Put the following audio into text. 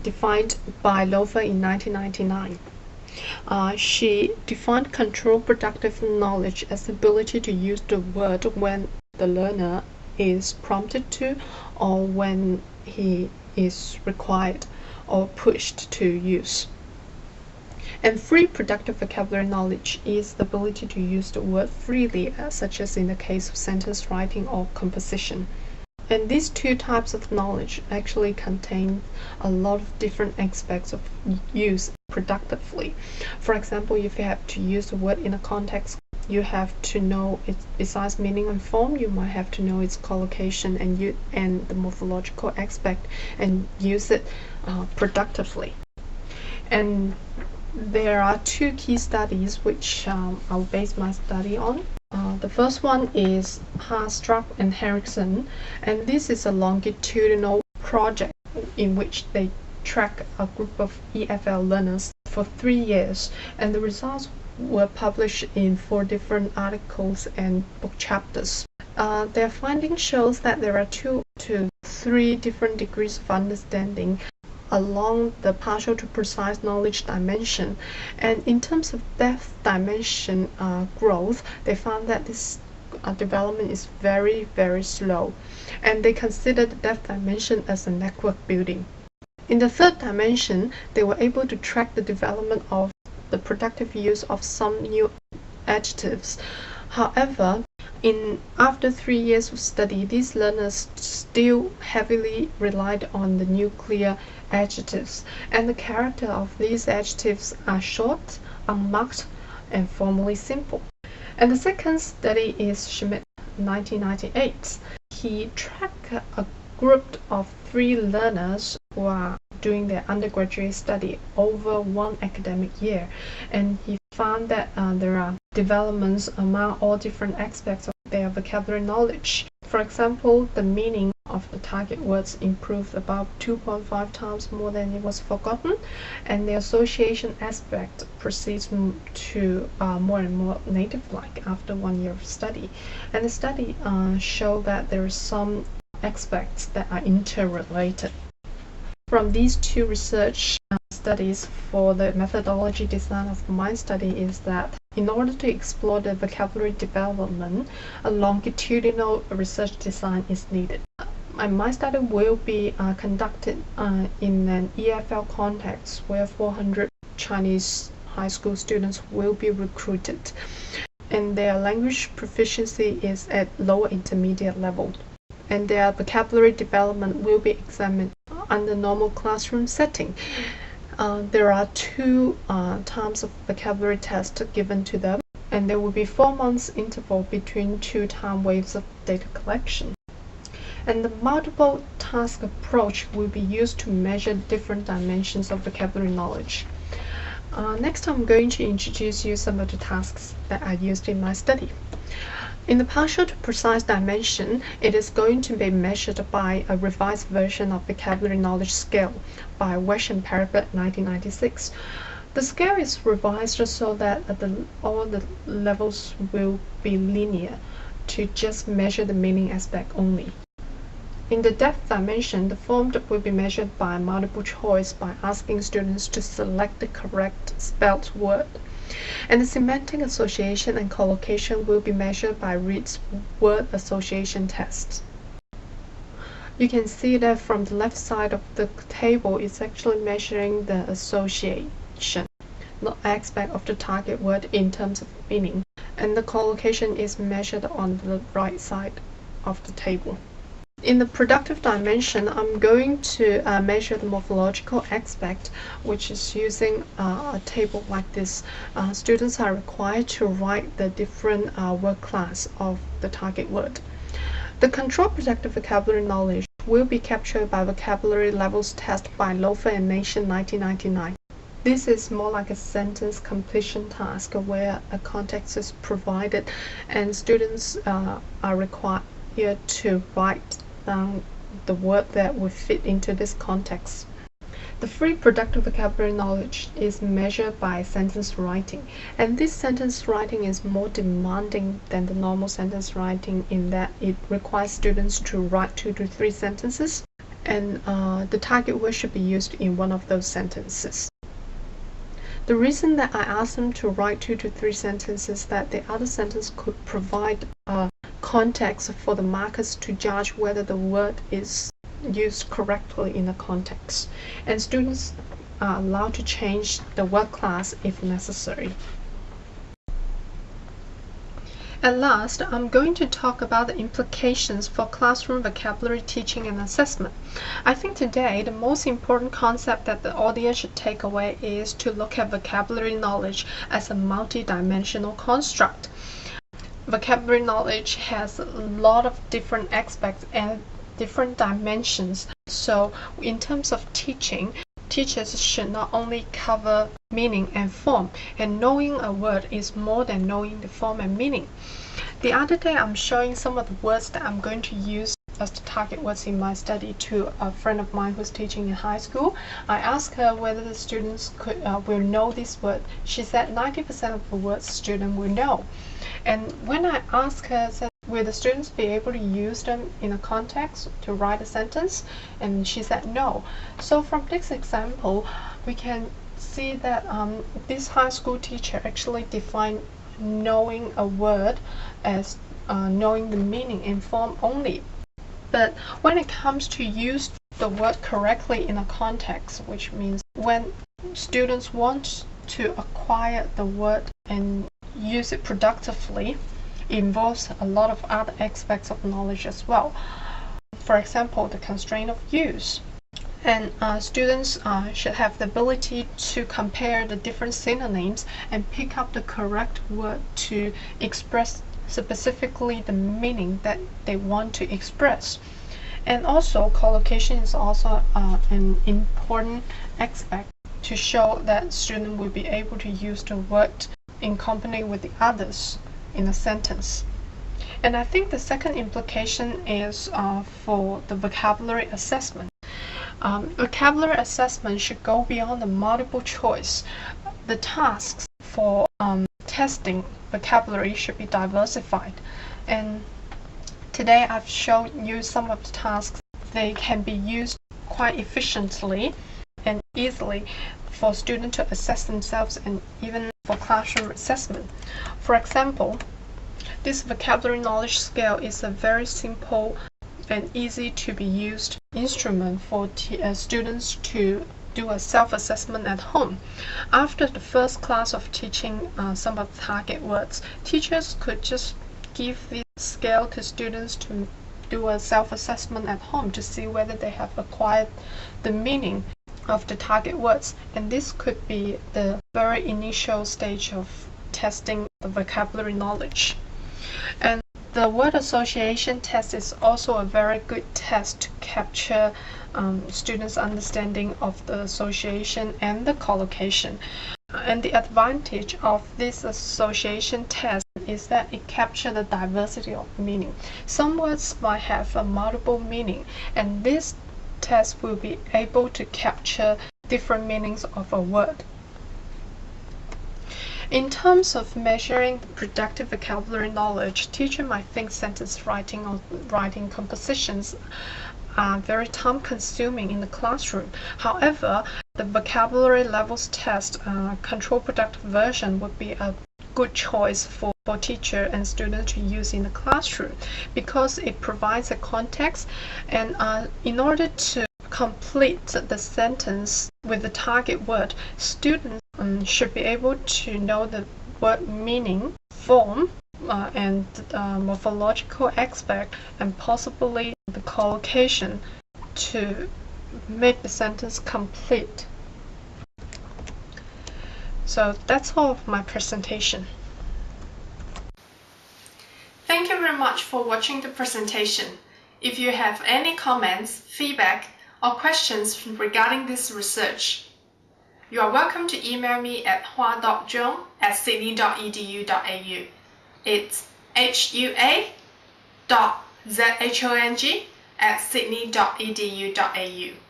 defined by Lofer in 1999. She defined control productive knowledge as the ability to use the word when the learner is prompted to, or when he is required or pushed to use. And free productive vocabulary knowledge is the ability to use the word freely, such as in the case of sentence writing or composition. And these two types of knowledge actually contain a lot of different aspects of use productively. For example, if you have to use a word in a context, you have to know its, besides meaning and form, you might have to know its collocation and the morphological aspect, and use it productively. And there are two key studies which I'll base my study on. The first one is Haatrup and Henriksen, and this is a longitudinal project in which they track a group of EFL learners for 3 years, and the results were published in 4 different articles and book chapters. Their findings shows that there are 2 to 3 different degrees of understanding along the partial to precise knowledge dimension, and in terms of depth dimension growth, they found that this development is very slow, and they considered the depth dimension as a network building. In the third dimension, they were able to track the development of the productive use of some new adjectives. However, after 3 years of study, these learners still heavily relied on the nuclear adjectives, and the character of these adjectives are short, unmarked, and formally simple. And the second study is Schmitt, 1998. He tracked a group of 3 learners who are doing their undergraduate study over 1 academic year, and he found that there are developments among all different aspects of their vocabulary knowledge. For example, the meaning of the target words improved about 2.5 times more than it was forgotten, and the association aspect proceeds to more and more native-like after 1 year of study. And the study showed that there are some aspects that are interrelated. From these 2 research studies, for the methodology design of my study is that in order to explore the vocabulary development, a longitudinal research design is needed. And my study will be conducted in an EFL context where 400 Chinese high school students will be recruited, and their language proficiency is at lower intermediate level, and their vocabulary development will be examined under normal classroom setting. There are 2 times of vocabulary tests given to them, and there will be 4 months interval between 2 time waves of data collection. And the multiple task approach will be used to measure different dimensions of vocabulary knowledge. Next, I'm going to introduce you some of the tasks that are used in my study. In the partial to precise dimension, it is going to be measured by a revised version of vocabulary knowledge scale by Webb and Parapet 1996. The scale is revised so that all the levels will be linear to just measure the meaning aspect only. In the depth dimension, the form will be measured by multiple choice by asking students to select the correct spelled word. And the semantic association and collocation will be measured by Reed's word association test. You can see that from the left side of the table, it's actually measuring the association, not aspect of the target word in terms of meaning. And the collocation is measured on the right side of the table. In the productive dimension, I'm going to measure the morphological aspect, which is using a table like this. Students are required to write the different word class of the target word. The control productive vocabulary knowledge will be captured by vocabulary levels test by Lofer and Nation 1999. This is more like a sentence completion task where a context is provided and students are required to write down the word that would fit into this context. The free productive vocabulary knowledge is measured by sentence writing, and this sentence writing is more demanding than the normal sentence writing in that it requires students to write 2 to 3 sentences, and the target word should be used in one of those sentences. The reason that I asked them to write 2 to 3 sentences is that the other sentence could provide context for the markers to judge whether the word is used correctly in the context, and students are allowed to change the word class if necessary. And last, I'm going to talk about the implications for classroom vocabulary teaching and assessment. I think today the most important concept that the audience should take away is to look at vocabulary knowledge as a multi-dimensional construct. Vocabulary knowledge has a lot of different aspects and different dimensions. So in terms of teaching, teachers should not only cover meaning and form, and knowing a word is more than knowing the form and meaning. The other day I'm showing some of the words that I'm going to use as the target words in my study to a friend of mine who's teaching in high school. I asked her whether the students will know this word. She said 90% of the words the student will know. And when I asked her, will the students be able to use them in a context to write a sentence? And she said no. So from this example, we can see that this high school teacher actually defined knowing a word as knowing the meaning in form only. But when it comes to use the word correctly in a context, which means when students want to acquire the word and use it productively, it involves a lot of other aspects of knowledge as well. For example, the constraint of use. And students should have the ability to compare the different synonyms and pick up the correct word to express specifically the meaning that they want to express. And also, collocation is also an important aspect to show that students will be able to use the word in company with the others in a sentence. And I think the second implication is for the vocabulary assessment. Vocabulary assessment should go beyond the multiple choice. The tasks for testing vocabulary should be diversified. And today I've shown you some of the tasks. They can be used quite efficiently and easily for students to assess themselves and even for classroom assessment. For example, this vocabulary knowledge scale is a very simple and easy to be used instrument for students to do a self-assessment at home. After the first class of teaching some of the target words, teachers could just give this scale to students to do a self-assessment at home to see whether they have acquired the meaning of the target words. And this could be the very initial stage of testing the vocabulary knowledge. And the word association test is also a very good test to capture students' understanding of the association and the collocation. And the advantage of this association test is that it captures the diversity of meaning. Some words might have a multiple meaning, and this test will be able to capture different meanings of a word. In terms of measuring productive vocabulary knowledge, teacher might think sentence writing or writing compositions are very time-consuming in the classroom. However, the vocabulary levels test control productive version would be a good choice for teacher and student to use in the classroom because it provides a context, and in order to complete the sentence with the target word, students should be able to know the word meaning, form, and morphological aspect, and possibly the collocation to make the sentence complete. So that's all of my presentation. Thank you very much for watching the presentation. If you have any comments, feedback, or questions regarding this research, you are welcome to email me at hua.zhong@sydney.edu.au. It's hua.zhong@sydney.edu.au.